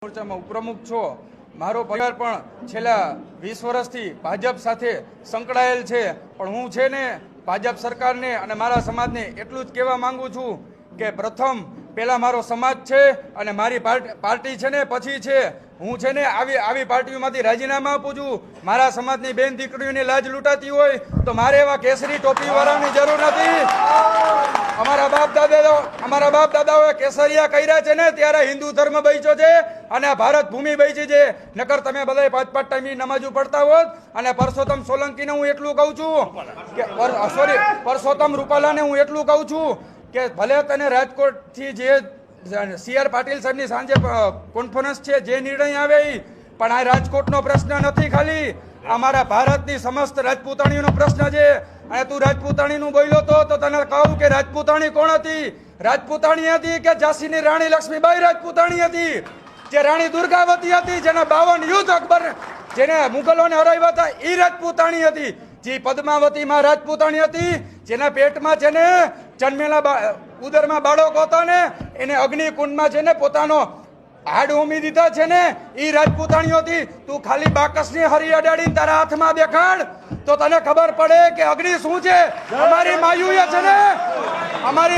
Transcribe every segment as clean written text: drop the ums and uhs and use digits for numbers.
મોરચામાં ઉપપ્રમુખ છો। મારો પરિવાર પણ છેલ્લા 20 વર્ષથી ભાજપ સાથે સંકળાયેલ છે, પણ હું છે ને ભાજપ સરકારને અને મારા સમાજને એટલું જ કહેવા માંગુ છું કે પ્રથમ પહેલા મારો સમાજ છે અને મારી પાર્ટી છે ને પછી છે। હું છે ને આવી પાર્ટીઓમાંથી રાજીનામા આપું છું। મારા સમાજની બેન દીકરીઓની લાજ લૂંટાતી હોય તો મારે એવા કેસરી ટોપીવાળાની જરૂર નથી। અમારા બાપ દાદાઓએ કેસરિયા કર્યા છે ને ત્યારે હિન્દુ ધર્મ બચ્યો છે અને આ ભારત ભૂમિ બચી છે। નકર તમે બધા 5-5 ટાઈમની નમાજો પડતા હોત। અને પરસોત્તમ સોલંકીને હું એટલું કહું છું કે પરસોત્તમ રૂપાલાને હું એટલું કહું છું કે ભલે તને રાજકોટથી જે CR પાટીલ સાહેબની સાંજે કોન્ફરન્સ છે, જે નિર્ણય આવે એ, પણ આ રાજકોટનો પ્રશ્ન નથી, ખાલી અમારા ભારતની સમસ્ત રાજપૂતાણીનો પ્રશ્ન છે। અને તું રાજપૂતાણીનું બોલ્યો તો તને કહું કે રાજપૂતાણી કોણ હતી? રાજપૂતાણી હતી કે ઝાંસીની રાણી લક્ષ્મીબાઈ રાજપૂતાણી હતી, જે રાણી દુર્ગાવતી હતી, જેના 52 યુદ્ધ અકબર જેને મુગલોને હરાવ્યા હતા એ રાજપૂતાણી હતી। જે પદ્માવતીમાં રાજપૂતાણી હતી, જેના પેટમાં છે ને જન્મેલા ઉદરમાં બાળકો હતા ને એને અગ્નિકુંડમાં છે ને પોતાનો હાડ હોમી દીધા છે ને એ રાજપૂતાણીઓ હતી। તું ખાલી બાકસની હરી અડાડીને તારા હાથમાં દેખાડ તો તને ખબર પડે કે અગ્નિ શું છે। અમારી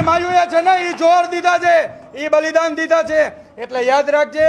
માયુએ છે ને એ જોર દીધા છે, એ બલિદાન દીધા છે, એટલે યાદ રાખજે।